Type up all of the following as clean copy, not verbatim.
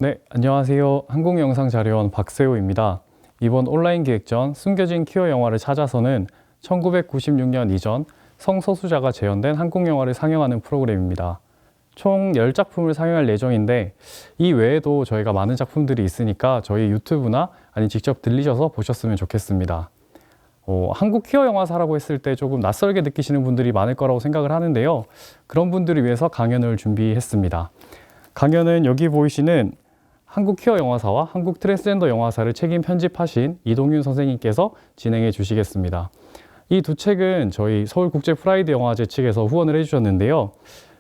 네, 안녕하세요. 한국영상자료원 박세호입니다. 이번 온라인 기획전 숨겨진 퀴어 영화를 찾아서는 1996년 이전 성소수자가 재현된 한국 영화를 상영하는 프로그램입니다. 총 10작품을 상영할 예정인데 이 외에도 저희가 많은 작품들이 있으니까 저희 유튜브나 아니 직접 들리셔서 보셨으면 좋겠습니다. 한국 퀴어 영화사라고 했을 때 조금 낯설게 느끼시는 분들이 많을 거라고 생각을 하는데요. 그런 분들을 위해서 강연을 준비했습니다. 강연은 여기 보이시는 한국 퀴어 영화사와 한국 트랜스젠더 영화사를 책임 편집하신 이동윤 선생님께서 진행해 주시겠습니다. 이 두 책은 저희 서울국제 프라이드 영화제 측에서 후원을 해주셨는데요.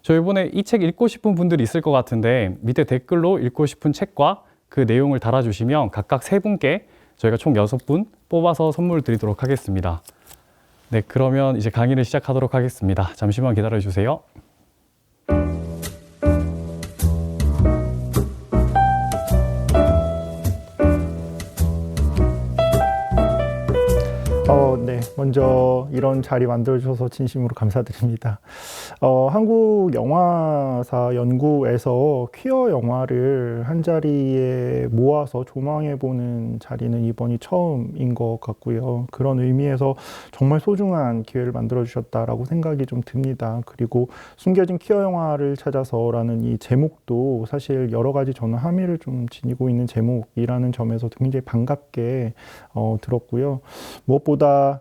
저 이번에 이 책 읽고 싶은 분들이 있을 것 같은데 밑에 댓글로 읽고 싶은 책과 그 내용을 달아주시면 각각 3분께 저희가 총 6분 뽑아서 선물 드리도록 하겠습니다. 네, 그러면 이제 강의를 시작하도록 하겠습니다. 잠시만 기다려 주세요. 네. 먼저 이런 자리 만들어주셔서 진심으로 감사드립니다. 한국 영화사 연구에서 퀴어 영화를 한 자리에 모아서 조망해보는 자리는 이번이 처음인 것 같고요. 그런 의미에서 정말 소중한 기회를 만들어주셨다라고 생각이 좀 듭니다. 그리고 숨겨진 퀴어 영화를 찾아서라는 이 제목도 사실 여러 가지 저는 함의를 좀 지니고 있는 제목이라는 점에서 굉장히 반갑게 들었고요. 무엇보다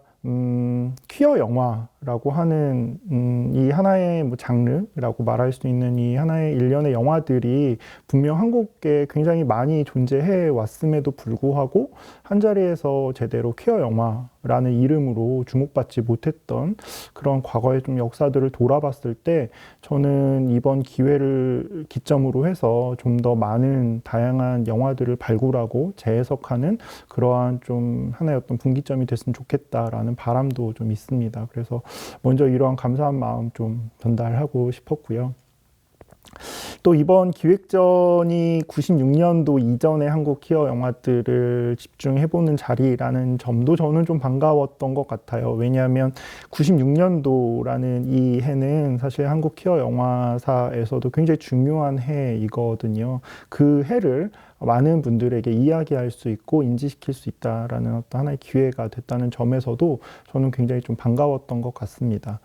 퀴어 영화라고 하는 이 하나의 뭐 장르라고 말할 수 있는 이 하나의 일련의 영화들이 분명 한국에 굉장히 많이 존재해 왔음에도 불구하고 한자리에서 제대로 퀴어 영화라는 이름으로 주목받지 못했던 그런 과거의 좀 역사들을 돌아봤을 때 저는 이번 기회를 기점으로 해서 좀 더 많은 다양한 영화들을 발굴하고 재해석하는 그러한 좀 하나의 어떤 분기점이 됐으면 좋겠다라는 바람도 좀 있습니다. 그래서 먼저 이러한 감사한 마음 좀 전달하고 싶었고요. 또 이번 기획전이 96년도 이전의 한국 퀴어 영화들을 집중해보는 자리라는 점도 저는 좀 반가웠던 것 같아요. 왜냐하면 96년도라는 이 해는 사실 한국 퀴어 영화사에서도 굉장히 중요한 해이거든요. 그 해를 많은 분들에게 이야기할 수 있고 인지시킬 수 있다라는 어떤 하나의 기회가 됐다는 점에서도 저는 굉장히 좀 반가웠던 것 같습니다.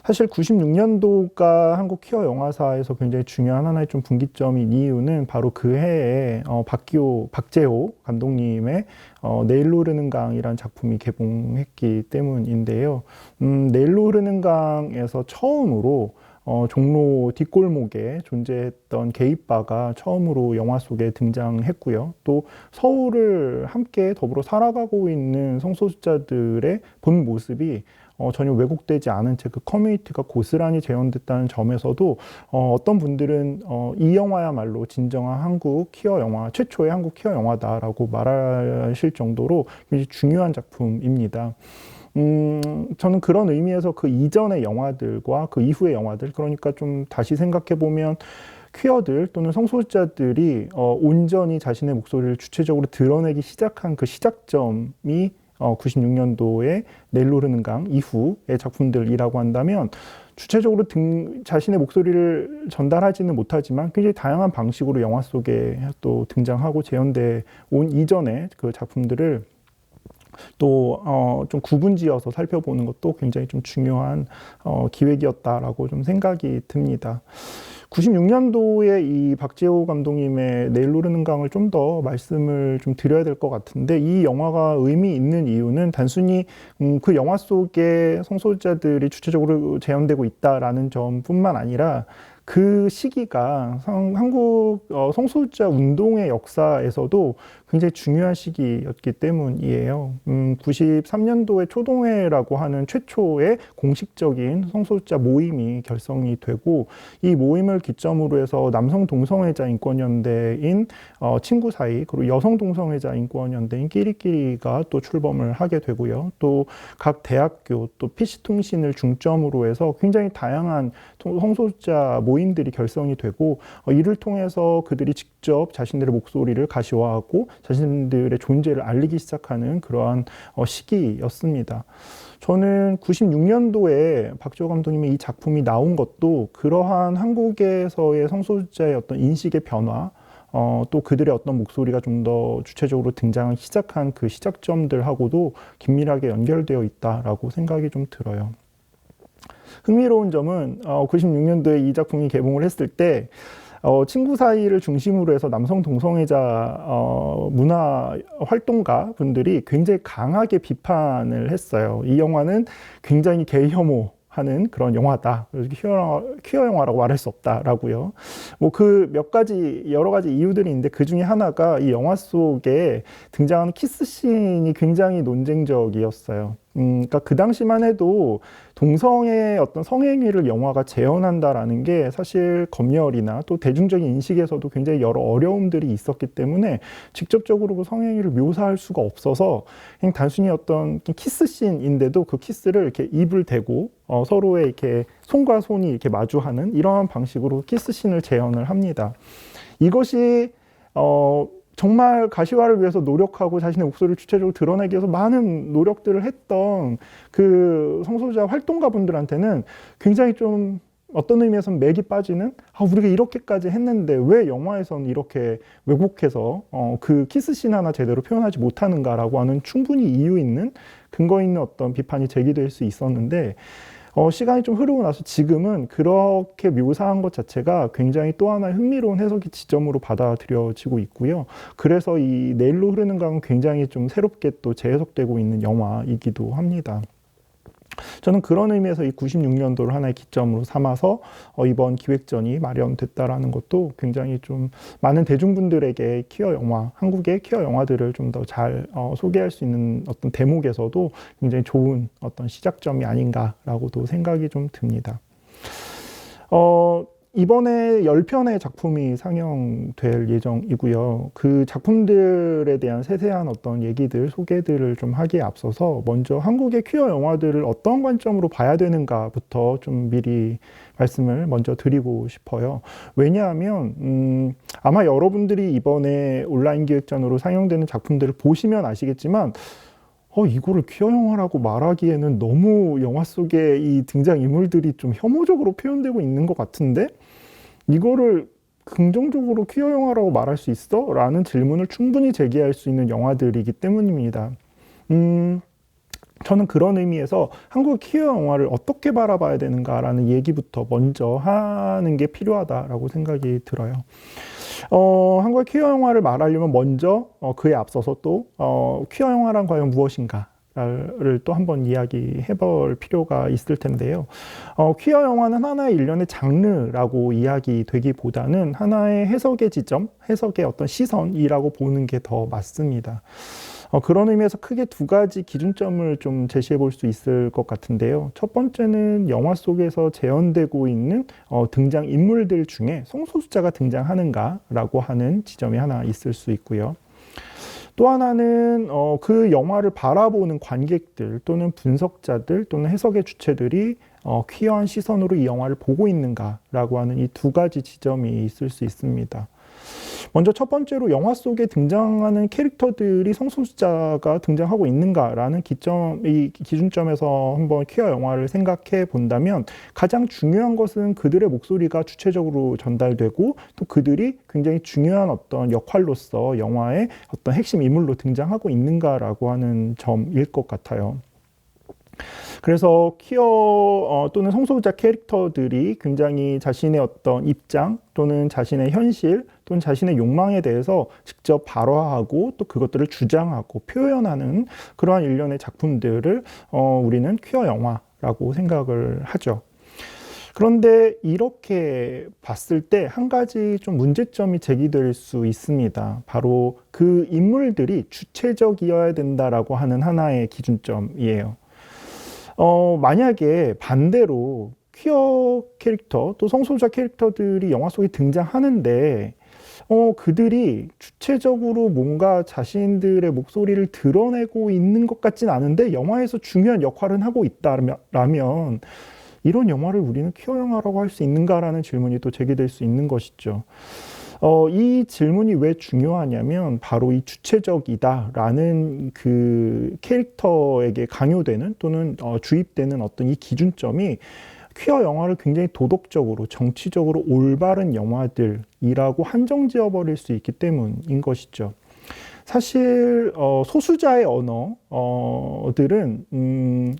사실 96년도가 한국 퀴어 영화사에서 굉장히 중요한 하나의 좀 분기점인 이유는 바로 그 해에 박재호 감독님의 내일로 흐르는 강이라는 작품이 개봉했기 때문인데요. 내일로 흐르는 강에서 처음으로 종로 뒷골목에 존재했던 게이바가 처음으로 영화 속에 등장했고요. 또 서울을 함께 더불어 살아가고 있는 성소수자들의 본 모습이 전혀 왜곡되지 않은 채 그 커뮤니티가 고스란히 재현됐다는 점에서도 어떤 분들은 이 영화야말로 진정한 한국 퀴어 영화, 최초의 한국 퀴어 영화다라고 말하실 정도로 굉장히 중요한 작품입니다. 저는 그런 의미에서 그 이전의 영화들과 그 이후의 영화들, 그러니까 좀 다시 생각해보면 퀴어들 또는 성소수자들이 온전히 자신의 목소리를 주체적으로 드러내기 시작한 그 시작점이 96년도에 내일로 흐르는 강 이후의 작품들이라고 한다면 주체적으로 자신의 목소리를 전달하지는 못하지만 굉장히 다양한 방식으로 영화 속에 또 등장하고 재현돼 온 이전의 그 작품들을 또 좀 구분지어서 살펴보는 것도 굉장히 좀 중요한 기획이었다라고 좀 생각이 듭니다. 96년도에 이 박재호 감독님의 내일로 흐르는 강을 좀 더 말씀을 좀 드려야 될 것 같은데, 이 영화가 의미 있는 이유는 단순히 그 영화 속에 성소수자들이 주체적으로 재현되고 있다라는 점뿐만 아니라 그 시기가 한국 성소수자 운동의 역사에서도 굉장히 중요한 시기였기 때문이에요. 93년도에 초동회라고 하는 최초의 공식적인 성소수자 모임이 결성이 되고, 이 모임을 기점으로 해서 남성 동성애자 인권연대인 친구 사이, 그리고 여성 동성애자 인권연대인 끼리끼리가 또 출범을 하게 되고요. 또 각 대학교, 또 PC통신을 중점으로 해서 굉장히 다양한 성소수자 모임들이 결성이 되고, 이를 통해서 그들이 직접 자신들의 목소리를 가시화하고 자신들의 존재를 알리기 시작하는 그러한 시기였습니다. 저는 96년도에 박재호 감독님의 이 작품이 나온 것도 그러한 한국에서의 성소수자의 어떤 인식의 변화, 또 그들의 어떤 목소리가 좀 더 주체적으로 등장하기 시작한 그 시작점들하고도 긴밀하게 연결되어 있다라고 생각이 좀 들어요. 흥미로운 점은 96년도에 이 작품이 개봉을 했을 때 친구 사이를 중심으로 해서 남성 동성애자 문화 활동가 분들이 굉장히 강하게 비판을 했어요. 이 영화는 굉장히 게이 혐오하는 그런 영화다. 퀴어 영화라고 말할 수 없다라고요. 뭐 그 여러 가지 이유들이 있는데 그 중에 하나가 이 영화 속에 등장하는 키스 씬이 굉장히 논쟁적이었어요. 그러니까 그 당시만 해도 동성의 어떤 성행위를 영화가 재현한다라는 게 사실 검열이나 또 대중적인 인식에서도 굉장히 여러 어려움들이 있었기 때문에 직접적으로 그 성행위를 묘사할 수가 없어서 그냥 단순히 어떤 키스 씬인데도 그 키스를 이렇게 입을 대고 서로의 이렇게 손과 손이 이렇게 마주하는 이러한 방식으로 키스 씬을 재현을 합니다. 이것이 정말 가시화를 위해서 노력하고 자신의 목소리를 주체적으로 드러내기 위해서 많은 노력들을 했던 그 성소수자 활동가 분들한테는 굉장히 좀 어떤 의미에서는 맥이 빠지는 우리가 이렇게까지 했는데 왜 영화에서는 이렇게 왜곡해서 그 키스씬 하나 제대로 표현하지 못하는가라고 하는 충분히 이유 있는 근거 있는 어떤 비판이 제기될 수 있었는데 시간이 좀 흐르고 나서 지금은 그렇게 묘사한 것 자체가 굉장히 또 하나의 흥미로운 해석의 지점으로 받아들여지고 있고요. 그래서 이 내일로 흐르는 강은 굉장히 좀 새롭게 또 재해석되고 있는 영화이기도 합니다. 저는 그런 의미에서 이 96년도를 하나의 기점으로 삼아서 이번 기획전이 마련됐다라는 것도 굉장히 좀 많은 대중분들에게 퀴어 영화, 한국의 퀴어 영화들을 좀 더 잘 소개할 수 있는 어떤 대목에서도 굉장히 좋은 어떤 시작점이 아닌가라고도 생각이 좀 듭니다. 이번에 10편의 작품이 상영될 예정이고요. 그 작품들에 대한 세세한 어떤 얘기들, 소개들을 좀 하기에 앞서서 먼저 한국의 퀴어 영화들을 어떤 관점으로 봐야 되는가부터 좀 미리 말씀을 먼저 드리고 싶어요. 왜냐하면 아마 여러분들이 이번에 온라인 기획전으로 상영되는 작품들을 보시면 아시겠지만 이거를 퀴어 영화라고 말하기에는 너무 영화 속에 이 등장인물들이 좀 혐오적으로 표현되고 있는 것 같은데 이거를 긍정적으로 퀴어 영화라고 말할 수 있어? 라는 질문을 충분히 제기할 수 있는 영화들이기 때문입니다. 저는 그런 의미에서 한국 퀴어 영화를 어떻게 바라봐야 되는가라는 얘기부터 먼저 하는 게 필요하다라고 생각이 들어요. 한국의 퀴어 영화를 말하려면 먼저 그에 앞서서 또 퀴어 영화란 과연 무엇인가를 또 한번 이야기해 볼 필요가 있을 텐데요. 퀴어 영화는 하나의 일련의 장르라고 이야기되기보다는 하나의 해석의 지점, 해석의 어떤 시선이라고 보는 게 더 맞습니다. 그런 의미에서 크게 두 가지 기준점을 좀 제시해 볼 수 있을 것 같은데요. 첫 번째는 영화 속에서 재현되고 있는 등장 인물들 중에 성소수자가 등장하는가라고 하는 지점이 하나 있을 수 있고요. 또 하나는 그 영화를 바라보는 관객들 또는 분석자들 또는 해석의 주체들이 퀴어한 시선으로 이 영화를 보고 있는가라고 하는 이 두 가지 지점이 있을 수 있습니다. 먼저 첫 번째로 영화 속에 등장하는 캐릭터들이 성소수자가 등장하고 있는가라는 이 기준점에서 한번 퀴어 영화를 생각해 본다면 가장 중요한 것은 그들의 목소리가 주체적으로 전달되고 또 그들이 굉장히 중요한 어떤 역할로서 영화의 어떤 핵심 인물로 등장하고 있는가라고 하는 점일 것 같아요. 그래서 퀴어 또는 성소수자 캐릭터들이 굉장히 자신의 어떤 입장 또는 자신의 현실 또는 자신의 욕망에 대해서 직접 발화하고 또 그것들을 주장하고 표현하는 그러한 일련의 작품들을 우리는 퀴어 영화라고 생각을 하죠. 그런데 이렇게 봤을 때 한 가지 좀 문제점이 제기될 수 있습니다. 바로 그 인물들이 주체적이어야 된다라고 하는 하나의 기준점이에요. 만약에 반대로 퀴어 캐릭터 또 성소수자 캐릭터들이 영화 속에 등장하는데 그들이 주체적으로 뭔가 자신들의 목소리를 드러내고 있는 것 같진 않은데 영화에서 중요한 역할은 하고 있다라면 이런 영화를 우리는 퀴어 영화라고 할 수 있는가라는 질문이 또 제기될 수 있는 것이죠. 이 질문이 왜 중요하냐면 바로 이 주체적이다라는 그 캐릭터에게 강요되는 또는 주입되는 어떤 이 기준점이 퀴어 영화를 굉장히 도덕적으로, 정치적으로 올바른 영화들이라고 한정지어 버릴 수 있기 때문인 것이죠. 사실 소수자의 언어들은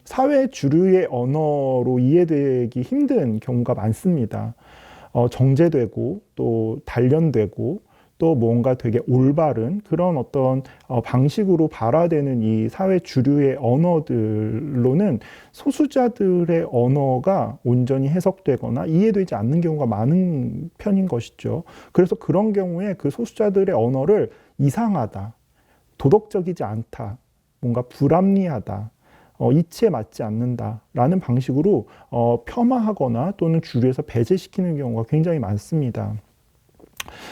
사회 주류의 언어로 이해되기 힘든 경우가 많습니다. 정제되고 또 단련되고 또 뭔가 되게 올바른 그런 어떤 방식으로 발화되는 이 사회 주류의 언어들로는 소수자들의 언어가 온전히 해석되거나 이해되지 않는 경우가 많은 편인 것이죠. 그래서 그런 경우에 그 소수자들의 언어를 이상하다, 도덕적이지 않다, 뭔가 불합리하다, 이치에 맞지 않는다라는 방식으로 폄하하거나 또는 주류에서 배제시키는 경우가 굉장히 많습니다.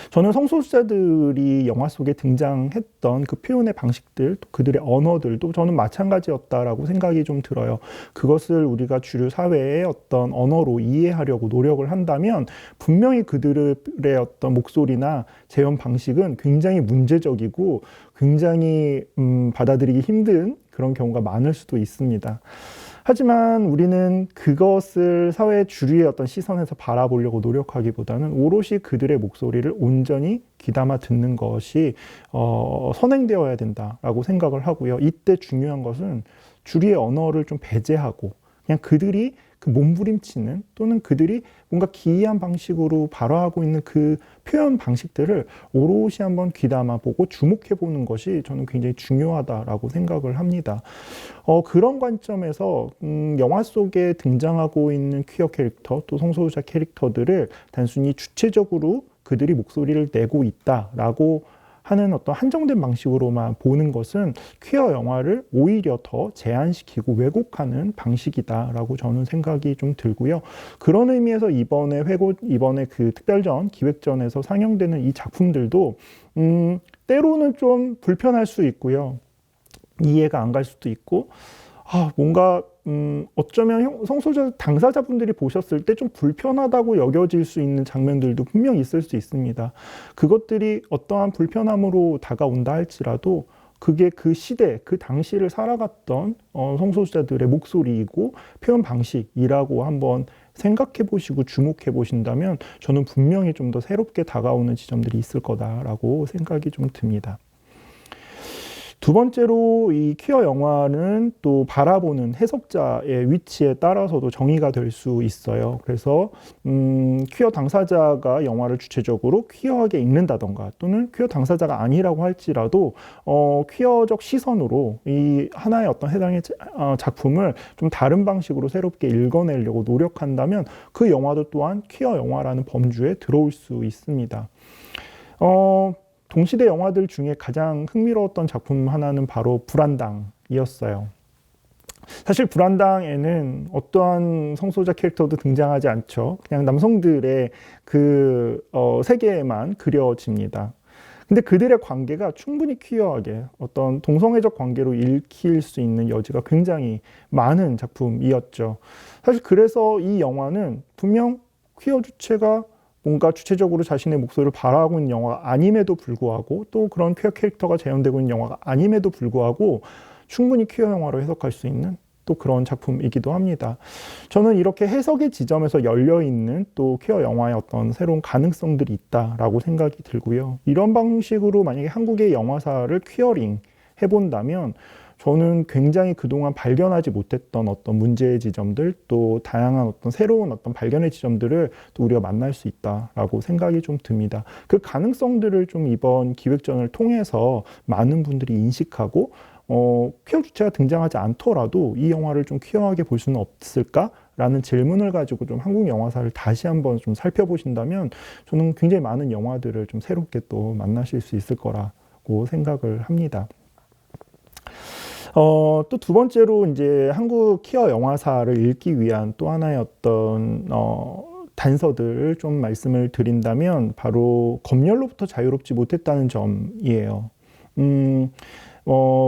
저는 성소수자들이 영화 속에 등장했던 그 표현의 방식들, 또 그들의 언어들도 저는 마찬가지였다라고 생각이 좀 들어요. 그것을 우리가 주류 사회의 어떤 언어로 이해하려고 노력을 한다면 분명히 그들의 어떤 목소리나 재현 방식은 굉장히 문제적이고 굉장히 받아들이기 힘든 그런 경우가 많을 수도 있습니다. 하지만 우리는 그것을 사회 주류의 어떤 시선에서 바라보려고 노력하기보다는 오롯이 그들의 목소리를 온전히 귀담아 듣는 것이 선행되어야 된다라고 생각을 하고요. 이때 중요한 것은 주류의 언어를 좀 배제하고 그냥 그들이 그 몸부림치는 또는 그들이 뭔가 기이한 방식으로 발화하고 있는 그 표현 방식들을 오롯이 한번 귀담아 보고 주목해 보는 것이 저는 굉장히 중요하다라고 생각을 합니다. 그런 관점에서 영화 속에 등장하고 있는 퀴어 캐릭터 또 성소수자 캐릭터들을 단순히 주체적으로 그들이 목소리를 내고 있다라고 하는 어떤 한정된 방식으로만 보는 것은 퀴어 영화를 오히려 더 제한시키고 왜곡하는 방식이다라고 저는 생각이 좀 들고요. 그런 의미에서 이번에 그 특별전 기획전에서 상영되는 이 작품들도 때로는 좀 불편할 수 있고요. 이해가 안 갈 수도 있고 뭔가 어쩌면 성소수자 당사자분들이 보셨을 때 좀 불편하다고 여겨질 수 있는 장면들도 분명 있을 수 있습니다. 그것들이 어떠한 불편함으로 다가온다 할지라도 그게 그 시대, 그 당시를 살아갔던 성소수자들의 목소리이고 표현 방식이라고 한번 생각해 보시고 주목해 보신다면 저는 분명히 좀 더 새롭게 다가오는 지점들이 있을 거다라고 생각이 좀 듭니다. 두 번째로 이 퀴어 영화는 또 바라보는 해석자의 위치에 따라서도 정의가 될 수 있어요. 그래서 퀴어 당사자가 영화를 주체적으로 퀴어하게 읽는다던가 또는 퀴어 당사자가 아니라고 할지라도 퀴어적 시선으로 이 하나의 어떤 해당의 작품을 좀 다른 방식으로 새롭게 읽어내려고 노력한다면 그 영화도 또한 퀴어 영화라는 범주에 들어올 수 있습니다. 동시대 영화들 중에 가장 흥미로웠던 작품 하나는 바로 불안당이었어요. 사실 불안당에는 어떠한 성소수자 캐릭터도 등장하지 않죠. 그냥 남성들의 그 세계만 그려집니다. 근데 그들의 관계가 충분히 퀴어하게 어떤 동성애적 관계로 읽힐 수 있는 여지가 굉장히 많은 작품이었죠. 사실 그래서 이 영화는 분명 퀴어 주체가 뭔가 주체적으로 자신의 목소리를 발화하고 있는 영화가 아님에도 불구하고 또 그런 퀴어 캐릭터가 재현되고 있는 영화가 아님에도 불구하고 충분히 퀴어 영화로 해석할 수 있는 또 그런 작품이기도 합니다. 저는 이렇게 해석의 지점에서 열려있는 또 퀴어 영화의 어떤 새로운 가능성들이 있다라고 생각이 들고요. 이런 방식으로 만약에 한국의 영화사를 퀴어링 해본다면 저는 굉장히 그동안 발견하지 못했던 어떤 문제의 지점들 또 다양한 어떤 새로운 어떤 발견의 지점들을 또 우리가 만날 수 있다라고 생각이 좀 듭니다. 그 가능성들을 좀 이번 기획전을 통해서 많은 분들이 인식하고 퀴어 주체가 등장하지 않더라도 이 영화를 좀 퀴어하게 볼 수는 없을까라는 질문을 가지고 좀 한국 영화사를 다시 한번 좀 살펴보신다면 저는 굉장히 많은 영화들을 좀 새롭게 또 만나실 수 있을 거라고 생각을 합니다. 또 두 번째로 이제 한국 퀴어 영화사를 읽기 위한 또 하나의 어떤 단서들을 좀 말씀을 드린다면 바로 검열로부터 자유롭지 못했다는 점이에요.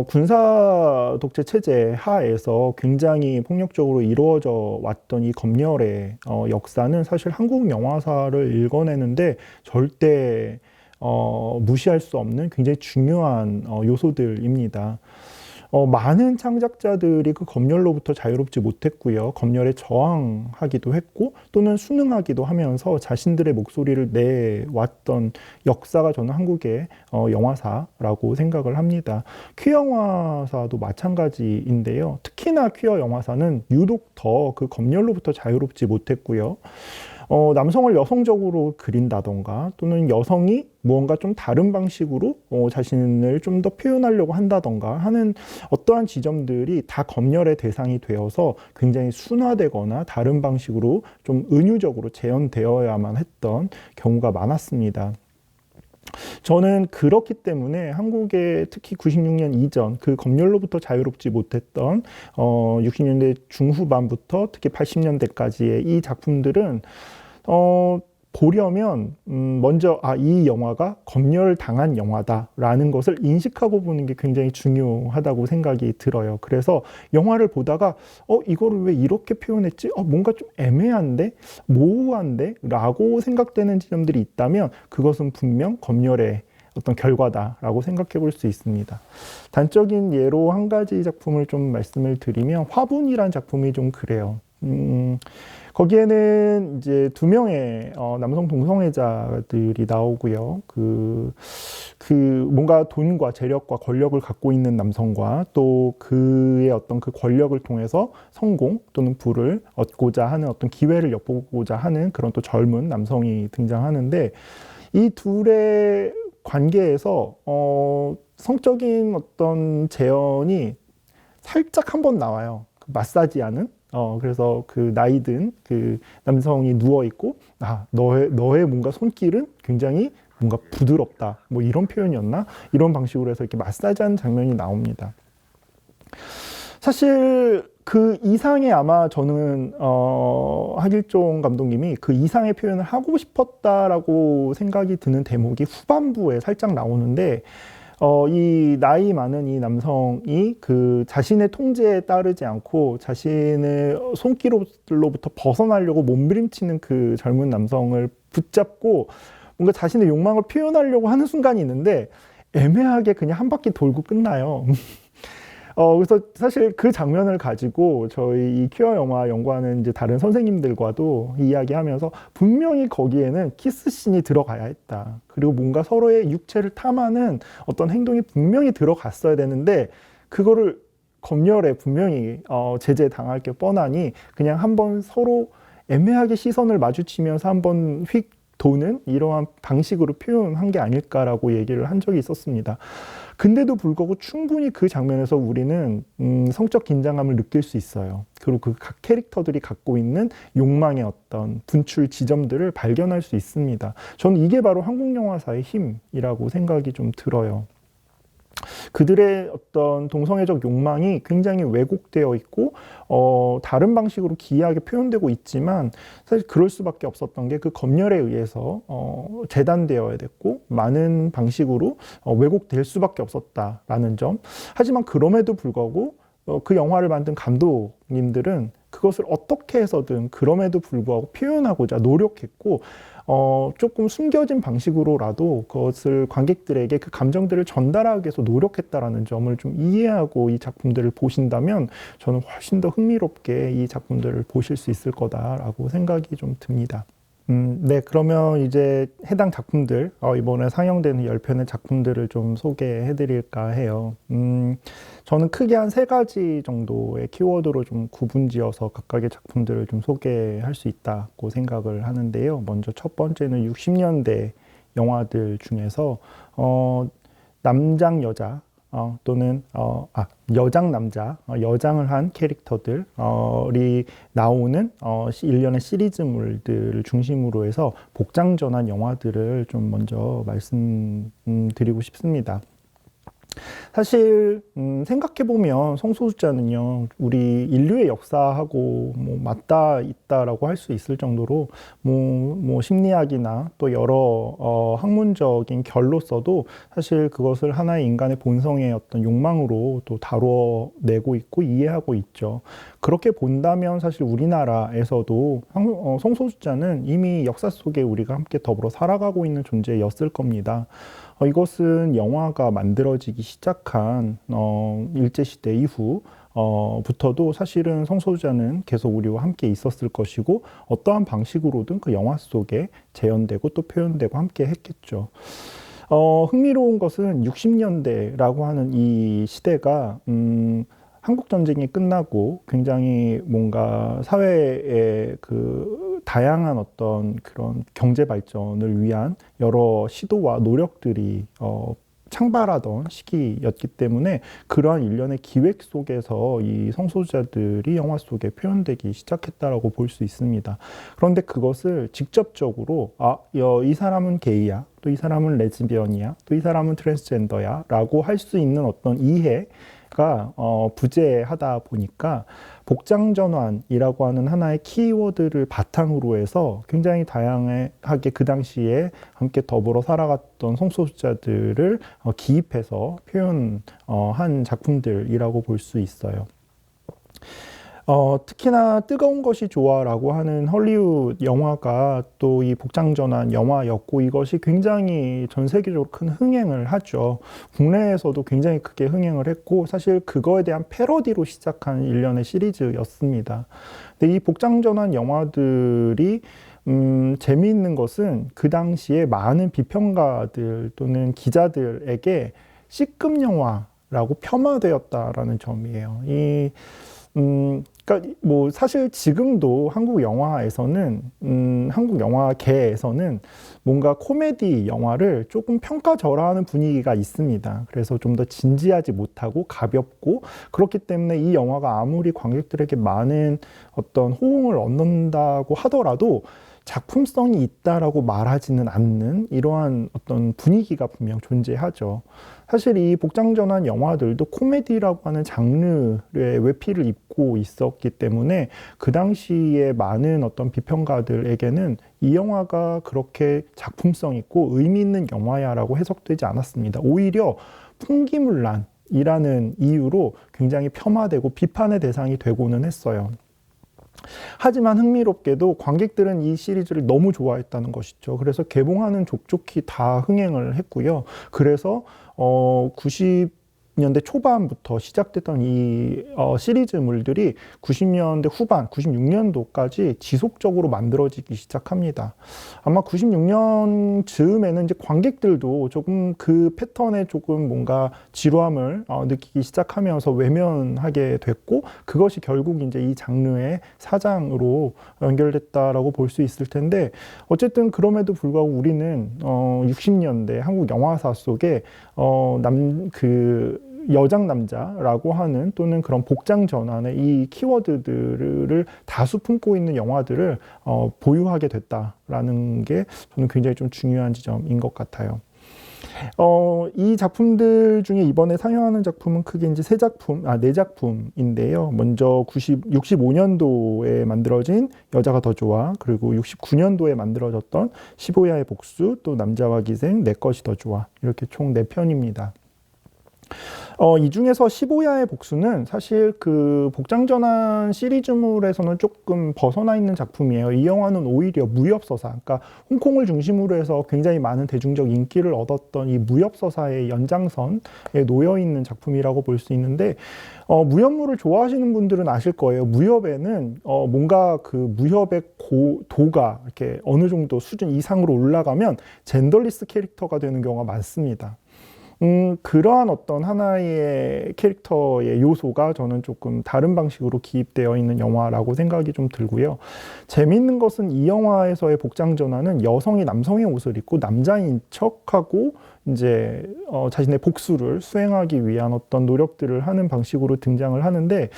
군사 독재 체제 하에서 굉장히 폭력적으로 이루어져 왔던 이 검열의 역사는 사실 한국 영화사를 읽어내는데 절대 무시할 수 없는 굉장히 중요한 요소들입니다. 많은 창작자들이 그 검열로부터 자유롭지 못했고요. 검열에 저항하기도 했고 또는 순응하기도 하면서 자신들의 목소리를 내왔던 역사가 저는 한국의 영화사라고 생각을 합니다. 퀴어 영화사도 마찬가지인데요. 특히나 퀴어 영화사는 유독 더 그 검열로부터 자유롭지 못했고요. 남성을 여성적으로 그린다던가 또는 여성이 무언가 좀 다른 방식으로 자신을 좀 더 표현하려고 한다던가 하는 어떠한 지점들이 다 검열의 대상이 되어서 굉장히 순화되거나 다른 방식으로 좀 은유적으로 재현되어야만 했던 경우가 많았습니다. 저는 그렇기 때문에 한국의 특히 96년 이전 그 검열로부터 자유롭지 못했던 60년대 중후반부터 특히 80년대까지의 이 작품들은 보려면 먼저 이 영화가 검열당한 영화다라는 것을 인식하고 보는 게 굉장히 중요하다고 생각이 들어요. 그래서 영화를 보다가 이거를 왜 이렇게 표현했지? 뭔가 좀 애매한데? 모호한데? 라고 생각되는 지점들이 있다면 그것은 분명 검열의 어떤 결과다라고 생각해 볼 수 있습니다. 단적인 예로 한 가지 작품을 좀 말씀을 드리면 화분이란 작품이 좀 그래요. 거기에는 이제 두 명의 남성 동성애자들이 나오고요. 그 뭔가 돈과 재력과 권력을 갖고 있는 남성과 또 그의 어떤 그 권력을 통해서 성공 또는 부를 얻고자 하는 어떤 기회를 엿보고자 하는 그런 또 젊은 남성이 등장하는데 이 둘의 관계에서 성적인 어떤 재현이 살짝 한번 나와요. 마사지하는. 그래서 그 나이든 그 남성이 누워있고, 너의 뭔가 손길은 굉장히 뭔가 부드럽다. 뭐 이런 표현이었나? 이런 방식으로 해서 이렇게 마사지하는 장면이 나옵니다. 사실 그 이상의 아마 저는 하길종 감독님이 그 이상의 표현을 하고 싶었다라고 생각이 드는 대목이 후반부에 살짝 나오는데 이 나이 많은 이 남성이 그 자신의 통제에 따르지 않고 자신의 손길로부터 벗어나려고 몸부림치는 그 젊은 남성을 붙잡고 뭔가 자신의 욕망을 표현하려고 하는 순간이 있는데 애매하게 그냥 한 바퀴 돌고 끝나요. 그래서 사실 그 장면을 가지고 저희 이 퀴어 영화 연구하는 이제 다른 선생님들과도 이야기하면서 분명히 거기에는 키스씬이 들어가야 했다. 그리고 뭔가 서로의 육체를 탐하는 어떤 행동이 분명히 들어갔어야 되는데 그거를 검열에 분명히 제재당할 게 뻔하니 그냥 한번 서로 애매하게 시선을 마주치면서 한번 휙 도는 이러한 방식으로 표현한 게 아닐까라고 얘기를 한 적이 있었습니다. 근데도 불구하고 충분히 그 장면에서 우리는 성적 긴장감을 느낄 수 있어요. 그리고 그 각 캐릭터들이 갖고 있는 욕망의 어떤 분출 지점들을 발견할 수 있습니다. 저는 이게 바로 한국 영화사의 힘이라고 생각이 좀 들어요. 그들의 어떤 동성애적 욕망이 굉장히 왜곡되어 있고 다른 방식으로 기이하게 표현되고 있지만 사실 그럴 수밖에 없었던 게 그 검열에 의해서 재단되어야 됐고 많은 방식으로 왜곡될 수밖에 없었다라는 점. 하지만 그럼에도 불구하고 그 영화를 만든 감독님들은 그것을 어떻게 해서든 그럼에도 불구하고 표현하고자 노력했고 조금 숨겨진 방식으로라도 그것을 관객들에게 그 감정들을 전달하기 위해서 노력했다라는 점을 좀 이해하고 이 작품들을 보신다면 저는 훨씬 더 흥미롭게 이 작품들을 보실 수 있을 거다라고 생각이 좀 듭니다. 네, 그러면 이제 해당 작품들, 이번에 상영되는 10편의 작품들을 좀 소개해 드릴까 해요. 저는 크게 한 3가지 정도의 키워드로 좀 구분지어서 각각의 작품들을 좀 소개할 수 있다고 생각을 하는데요. 먼저 첫 번째는 60년대 영화들 중에서, 남장 여자, 또는 여장 남자, 여장을 한 캐릭터들이 나오는 일련의 시리즈물들을 중심으로 해서 복장전환 영화들을 좀 먼저 말씀드리고 싶습니다. 사실 생각해보면 성소수자는요 우리 인류의 역사하고 뭐 맞닿아 있다라고 할 수 있을 정도로 뭐 심리학이나 또 여러 학문적인 결로서도 사실 그것을 하나의 인간의 본성의 어떤 욕망으로 또 다뤄내고 있고 이해하고 있죠. 그렇게 본다면 사실 우리나라에서도 성소수자는 이미 역사 속에 우리가 함께 더불어 살아가고 있는 존재였을 겁니다. 이것은 영화가 만들어지기 시작한 일제시대 이후 부터도 사실은 성소수자는 계속 우리와 함께 있었을 것이고 어떠한 방식으로든 그 영화 속에 재현되고 또 표현되고 함께 했겠죠. 흥미로운 것은 60년대라고 하는 이 시대가 한국 전쟁이 끝나고 굉장히 뭔가 사회의 그 다양한 어떤 그런 경제 발전을 위한 여러 시도와 노력들이 창발하던 시기였기 때문에 그러한 일련의 기획 속에서 이 성소수자들이 영화 속에 표현되기 시작했다라고 볼 수 있습니다. 그런데 그것을 직접적으로 이 사람은 게이야, 또 이 사람은 레즈비언이야, 또 이 사람은 트랜스젠더야 라고 할 수 있는 어떤 이해가 부재하다 보니까 복장전환이라고 하는 하나의 키워드를 바탕으로 해서 굉장히 다양하게 그 당시에 함께 더불어 살아갔던 성소수자들을 기입해서 표현한 작품들이라고 볼 수 있어요. 특히나 뜨거운 것이 좋아라고 하는 헐리우드 영화가 또 이 복장전환 영화였고 이것이 굉장히 전 세계적으로 큰 흥행을 하죠. 국내에서도 굉장히 크게 흥행을 했고 사실 그거에 대한 패러디로 시작한 일련의 시리즈였습니다. 근데 이 복장전환 영화들이 재미있는 것은 그 당시에 많은 비평가들 또는 기자들에게 C급 영화라고 폄하되었다라는 점이에요. 그러니까 뭐 사실 지금도 한국 영화에서는 한국 영화계에서는 뭔가 코미디 영화를 조금 평가절하하는 분위기가 있습니다. 그래서 좀 더 진지하지 못하고 가볍고 그렇기 때문에 이 영화가 아무리 관객들에게 많은 어떤 호응을 얻는다고 하더라도 작품성이 있다라고 말하지는 않는 이러한 어떤 분위기가 분명 존재하죠. 사실 이 복장전환 영화들도 코미디라고 하는 장르의 외피를 입고 있었기 때문에 그 당시에 많은 어떤 비평가들에게는 이 영화가 그렇게 작품성 있고 의미 있는 영화야라고 해석되지 않았습니다. 오히려 풍기문란이라는 이유로 굉장히 폄하되고 비판의 대상이 되고는 했어요. 하지만 흥미롭게도 관객들은 이 시리즈를 너무 좋아했다는 것이죠. 그래서 개봉하는 족족히 다 흥행을 했고요. 그래서 90년대 초반부터 시작됐던 이 시리즈물들이 90년대 후반, 96년도까지 지속적으로 만들어지기 시작합니다. 아마 96년 즈음에는 이제 관객들도 조금 그 패턴에 조금 뭔가 지루함을 느끼기 시작하면서 외면하게 됐고 그것이 결국 이제 이 장르의 사장으로 연결됐다라고 볼 수 있을 텐데 어쨌든 그럼에도 불구하고 우리는 60년대 한국 영화사 속에 여장 남자라고 하는 또는 그런 복장 전환의 이 키워드들을 다수 품고 있는 영화들을 보유하게 됐다라는 게 저는 굉장히 좀 중요한 지점인 것 같아요. 이 작품들 중에 이번에 상영하는 작품은 크게 이제 네 작품인데요. 먼저 65년도에 만들어진 여자가 더 좋아, 그리고 69년도에 만들어졌던 15야의 복수, 또 남자와 기생, 내 것이 더 좋아. 이렇게 총 4편입니다. 이 중에서 15야의 복수는 사실 그 복장전환 시리즈물에서는 조금 벗어나 있는 작품이에요. 이 영화는 오히려 무협서사, 그러니까 홍콩을 중심으로 해서 굉장히 많은 대중적 인기를 얻었던 이 무협서사의 연장선에 놓여 있는 작품이라고 볼 수 있는데 무협물을 좋아하시는 분들은 아실 거예요. 무협에는 뭔가 그 무협의 도가 이렇게 어느 정도 수준 이상으로 올라가면 젠더리스 캐릭터가 되는 경우가 많습니다. 그러한 어떤 하나의 캐릭터의 요소가 저는 조금 다른 방식으로 기입되어 있는 영화라고 생각이 좀 들고요. 재미있는 것은 이 영화에서의 복장 전환은 여성이 남성의 옷을 입고 남자인 척하고 이제 자신의 복수를 수행하기 위한 어떤 노력들을 하는 방식으로 등장을 하는데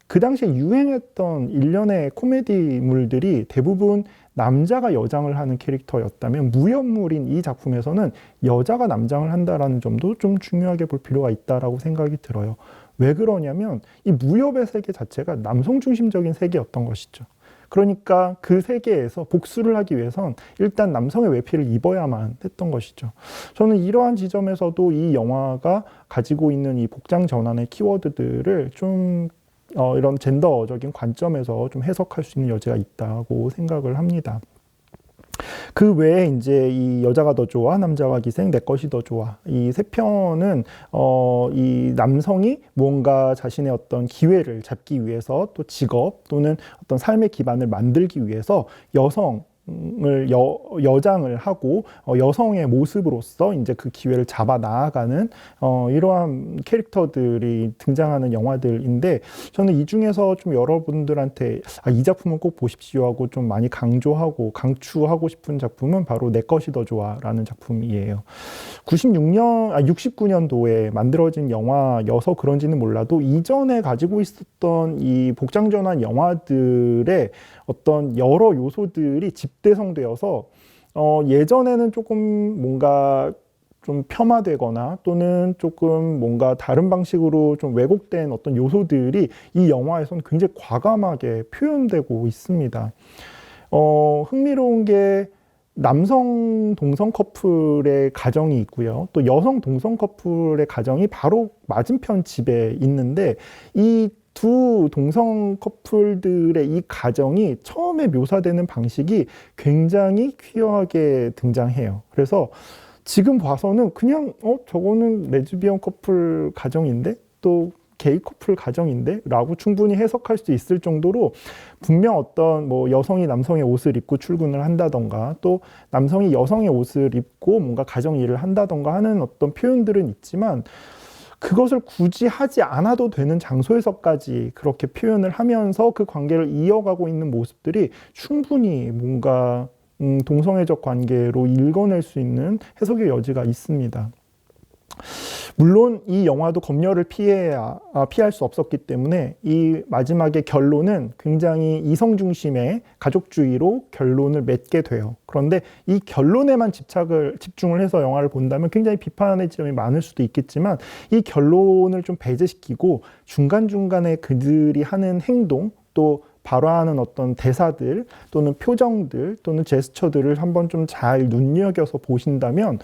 그 당시에 유행했던 일련의 코미디물들이 대부분 남자가 여장을 하는 캐릭터였다면 무협물인 이 작품에서는 여자가 남장을 한다라는 점도 좀 중요하게 볼 필요가 있다라고 생각이 들어요. 왜 그러냐면 이 무협의 세계 자체가 남성 중심적인 세계였던 것이죠. 그러니까 그 세계에서 복수를 하기 위해선 일단 남성의 외피를 입어야만 했던 것이죠. 저는 이러한 지점에서도 이 영화가 가지고 있는 이 복장 전환의 키워드들을 좀 이런 젠더적인 관점에서 좀 해석할 수 있는 여지가 있다고 생각을 합니다. 그 외에 이제 이 여자가 더 좋아, 남자와 기생, 내 것이 더 좋아. 이 세 편은 이 남성이 무언가 자신의 어떤 기회를 잡기 위해서 또 직업 또는 어떤 삶의 기반을 만들기 위해서 여장을 하고 여성의 모습으로서 이제 그 기회를 잡아 나아가는 이러한 캐릭터들이 등장하는 영화들인데 저는 이 중에서 좀 여러분들한테 이 작품은 꼭 보십시오 하고 좀 많이 강추하고 싶은 작품은 바로 내 것이 더 좋아라는 작품이에요. 69년도에 만들어진 영화여서 그런지는 몰라도 이전에 가지고 있었던 이 복장전환 영화들의 어떤 여러 요소들이 집대성되어서 예전에는 조금 뭔가 좀 폄하되거나 또는 조금 뭔가 다른 방식으로 좀 왜곡된 어떤 요소들이 이 영화에서는 굉장히 과감하게 표현되고 있습니다. 흥미로운 게 남성 동성 커플의 가정이 있고요. 또 여성 동성 커플의 가정이 바로 맞은편 집에 있는데 이 두 동성 커플들의 이 가정이 처음에 묘사되는 방식이 굉장히 퀴어하게 등장해요. 그래서 지금 봐서는 그냥 저거는 레즈비언 커플 가정인데 또 게이 커플 가정인데 라고 충분히 해석할 수 있을 정도로 분명 어떤 뭐 여성이 남성의 옷을 입고 출근을 한다던가 또 남성이 여성의 옷을 입고 뭔가 가정 일을 한다던가 하는 어떤 표현들은 있지만 그것을 굳이 하지 않아도 되는 장소에서까지 그렇게 표현을 하면서 그 관계를 이어가고 있는 모습들이 충분히 뭔가 동성애적 관계로 읽어낼 수 있는 해석의 여지가 있습니다. 물론 이 영화도 검열을 피할 수 없었기 때문에 이 마지막의 결론은 굉장히 이성 중심의 가족주의로 결론을 맺게 돼요. 그런데 이 결론에만 집중을 해서 영화를 본다면 굉장히 비판의 지점이 많을 수도 있겠지만 이 결론을 좀 배제시키고 중간중간에 그들이 하는 행동 또 발화하는 어떤 대사들 또는 표정들 또는 제스처들을 한번 좀 잘 눈여겨서 보신다면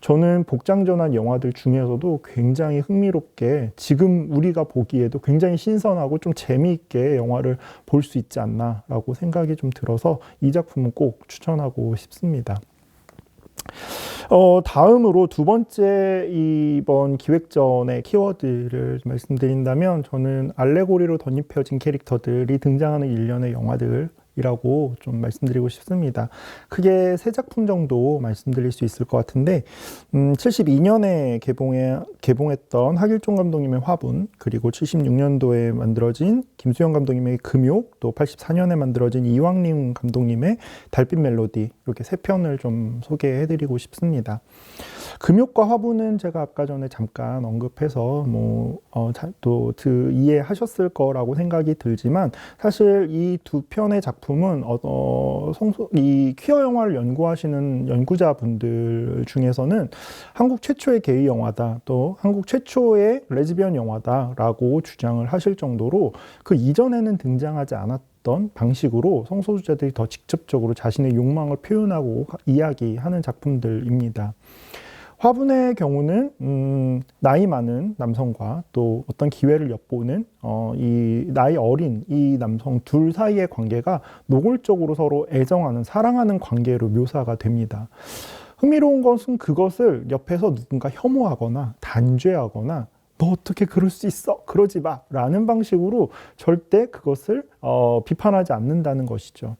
저는 복장전환 영화들 중에서도 굉장히 흥미롭게 지금 우리가 보기에도 굉장히 신선하고 좀 재미있게 영화를 볼 수 있지 않나라고 생각이 좀 들어서 이 작품은 꼭 추천하고 싶습니다. 다음으로 두 번째 이번 기획전의 키워드를 말씀드린다면 저는 알레고리로 덧입혀진 캐릭터들이 등장하는 일련의 영화들이라고 좀 말씀드리고 싶습니다. 크게 세 작품 정도 말씀드릴 수 있을 것 같은데 72년에 개봉했던 하길종 감독님의 화분 그리고 76년도에 만들어진 김수영 감독님의 금욕 또 84년에 만들어진 이왕림 감독님의 달빛 멜로디 이렇게 세 편을 좀 소개해드리고 싶습니다. 금욕과 화분은 제가 아까 전에 잠깐 언급해서 또 이해하셨을 거라고 생각이 들지만 사실 이 두 편의 작품은 이 퀴어 영화를 연구하시는 연구자분들 중에서는 한국 최초의 게이 영화다 또 한국 최초의 레즈비언 영화다라고 주장을 하실 정도로 그 이전에는 등장하지 않았던 방식으로 성소수자들이 더 직접적으로 자신의 욕망을 표현하고 이야기하는 작품들입니다. 화분의 경우는 나이 많은 남성과 또 어떤 기회를 엿보는 이 나이 어린 이 남성 둘 사이의 관계가 노골적으로 서로 애정하는 사랑하는 관계로 묘사가 됩니다. 흥미로운 것은 그것을 옆에서 누군가 혐오하거나 단죄하거나 너 어떻게 그럴 수 있어? 그러지 마! 라는 방식으로 절대 그것을 비판하지 않는다는 것이죠.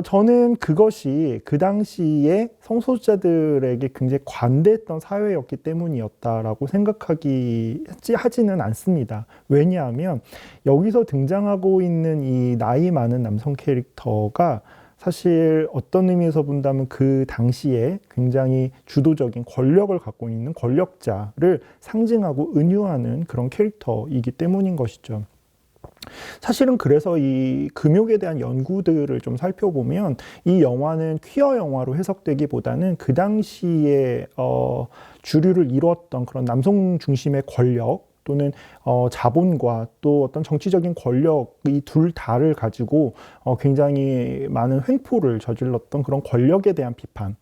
저는 그것이 그 당시에 성소수자들에게 굉장히 관대했던 사회였기 때문이었다라고 하지는 않습니다. 왜냐하면 여기서 등장하고 있는 이 나이 많은 남성 캐릭터가 사실 어떤 의미에서 본다면 그 당시에 굉장히 주도적인 권력을 갖고 있는 권력자를 상징하고 은유하는 그런 캐릭터이기 때문인 것이죠. 사실은 그래서 이 금욕에 대한 연구들을 좀 살펴보면 이 영화는 퀴어 영화로 해석되기보다는 그 당시에 주류를 이루었던 그런 남성 중심의 권력 또는 자본과 또 어떤 정치적인 권력 이 둘 다를 가지고 굉장히 많은 횡포를 저질렀던 그런 권력에 대한 비판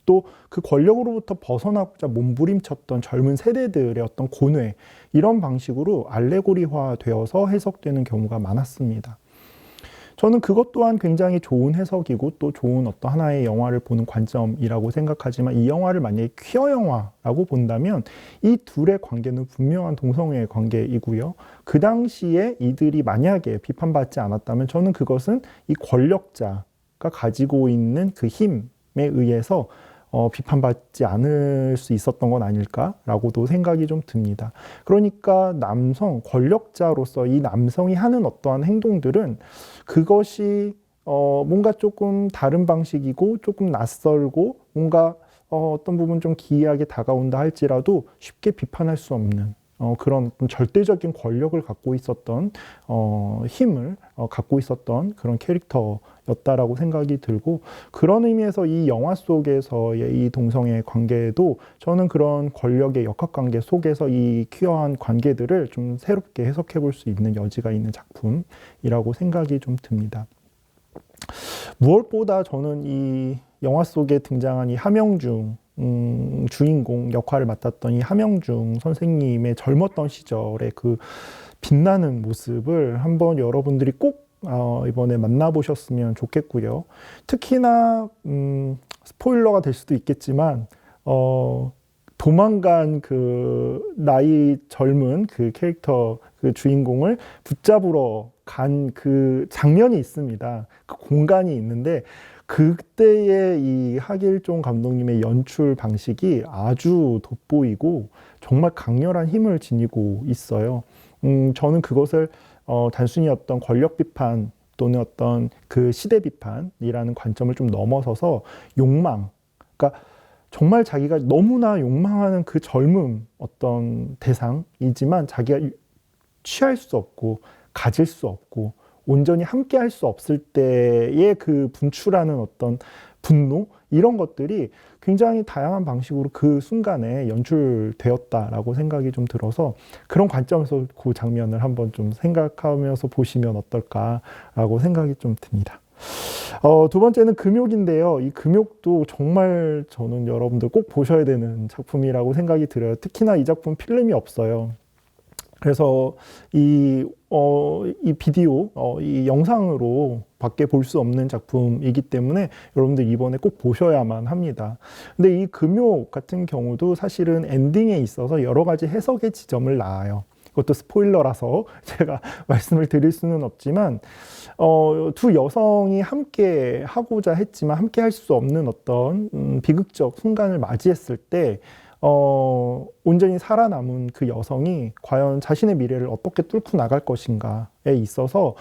또 그 권력으로부터 벗어나고자 몸부림쳤던 젊은 세대들의 어떤 고뇌 이런 방식으로 알레고리화 되어서 해석되는 경우가 많았습니다. 저는 그것 또한 굉장히 좋은 해석이고 또 좋은 어떤 하나의 영화를 보는 관점이라고 생각하지만 이 영화를 만약에 퀴어 영화라고 본다면 이 둘의 관계는 분명한 동성애의 관계이고요. 그 당시에 이들이 만약에 비판받지 않았다면 저는 그것은 이 권력자가 가지고 있는 그 힘에 의해서 비판받지 않을 수 있었던 건 아닐까라고도 생각이 좀 듭니다. 그러니까 남성, 권력자로서 이 남성이 하는 어떠한 행동들은 그것이 뭔가 조금 다른 방식이고 조금 낯설고 뭔가 어떤 부분 좀 기이하게 다가온다 할지라도 쉽게 비판할 수 없는 그런 절대적인 권력을 갖고 있었던 힘을 갖고 있었던 그런 캐릭터였다라고 생각이 들고 그런 의미에서 이 영화 속에서의 이 동성애 관계도 저는 그런 권력의 역학관계 속에서 이 퀴어한 관계들을 좀 새롭게 해석해 볼 수 있는 여지가 있는 작품이라고 생각이 좀 듭니다. 무엇보다 저는 이 영화 속에 등장한 이 하명중 주인공 역할을 맡았던 이 하명중 선생님의 젊었던 시절의 그 빛나는 모습을 한번 여러분들이 꼭 이번에 만나보셨으면 좋겠고요. 특히나 스포일러가 될 수도 있겠지만 도망간 그 나이 젊은 그 캐릭터 그 주인공을 붙잡으러 간 그 장면이 있습니다. 그 공간이 있는데 그때의 이 하길종 감독님의 연출 방식이 아주 돋보이고 정말 강렬한 힘을 지니고 있어요. 저는 그것을 단순히 어떤 권력 비판 또는 어떤 그 시대 비판이라는 관점을 좀 넘어서서 욕망, 그러니까 정말 자기가 너무나 욕망하는 그 젊음 어떤 대상이지만 자기가 취할 수 없고 가질 수 없고 온전히 함께 할 수 없을 때의 그 분출하는 어떤 분노 이런 것들이 굉장히 다양한 방식으로 그 순간에 연출되었다라고 생각이 좀 들어서 그런 관점에서 그 장면을 한번 좀 생각하면서 보시면 어떨까라고 생각이 좀 듭니다. 두 번째는 금욕인데요. 이 금욕도 정말 저는 여러분들 꼭 보셔야 되는 작품이라고 생각이 들어요. 특히나 이 작품 필름이 없어요. 그래서 이 비디오, 이 영상으로 밖에 볼 수 없는 작품이기 때문에 여러분들 이번에 꼭 보셔야만 합니다. 근데 이 금욕 같은 경우도 사실은 엔딩에 있어서 여러 가지 해석의 지점을 낳아요. 그것도 스포일러라서 제가 말씀을 드릴 수는 없지만 두 여성이 함께 하고자 했지만 함께 할 수 없는 어떤 비극적 순간을 맞이했을 때 온전히 살아남은 그 여성이 과연 자신의 미래를 어떻게 뚫고 나갈 것인가에 있어서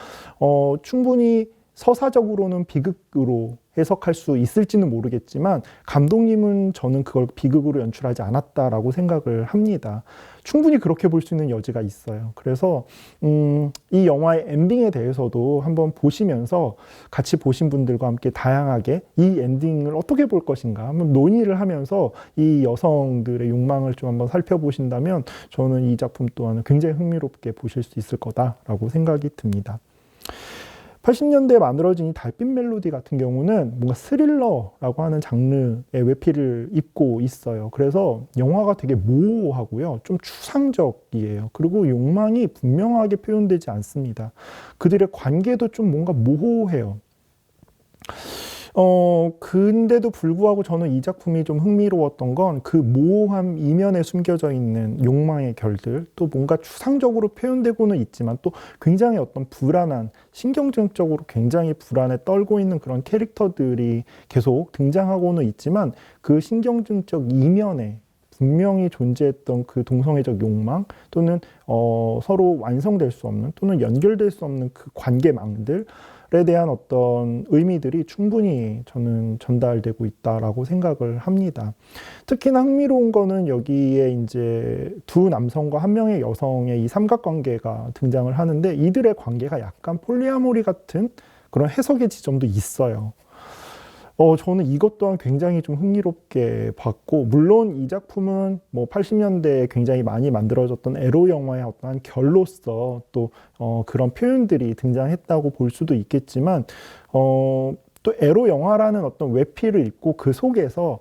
충분히 서사적으로는 비극으로 해석할 수 있을지는 모르겠지만 감독님은 저는 그걸 비극으로 연출하지 않았다라고 생각을 합니다. 충분히 그렇게 볼 수 있는 여지가 있어요. 그래서 이 영화의 엔딩에 대해서도 한번 보시면서 같이 보신 분들과 함께 다양하게 이 엔딩을 어떻게 볼 것인가 한번 논의를 하면서 이 여성들의 욕망을 좀 한번 살펴보신다면 저는 이 작품 또한 굉장히 흥미롭게 보실 수 있을 거다라고 생각이 듭니다. 80년대에 만들어진 이 달빛 멜로디 같은 경우는 뭔가 스릴러라고 하는 장르의 외피를 입고 있어요. 그래서 영화가 되게 모호하고요. 좀 추상적이에요. 그리고 욕망이 분명하게 표현되지 않습니다. 그들의 관계도 좀 뭔가 모호해요. 근데도 불구하고 저는 이 작품이 좀 흥미로웠던 건 그 모호함 이면에 숨겨져 있는 욕망의 결들, 또 뭔가 추상적으로 표현되고는 있지만 또 굉장히 어떤 불안한, 신경전적으로 굉장히 불안에 떨고 있는 그런 캐릭터들이 계속 등장하고는 있지만 그 신경전적 이면에 분명히 존재했던 그 동성애적 욕망 또는 서로 완성될 수 없는 또는 연결될 수 없는 그 관계망들 에 대한 어떤 의미들이 충분히 저는 전달되고 있다라고 생각을 합니다. 특히나 흥미로운 거는 여기에 이제 두 남성과 한 명의 여성의 이 삼각관계가 등장을 하는데 이들의 관계가 약간 폴리아모리 같은 그런 해석의 지점도 있어요. 저는 이것 또한 굉장히 좀 흥미롭게 봤고, 물론 이 작품은 뭐 80년대에 굉장히 많이 만들어졌던 에로 영화의 어떠한 결로서 또 그런 표현들이 등장했다고 볼 수도 있겠지만, 또 에로 영화라는 어떤 외피를 입고 그 속에서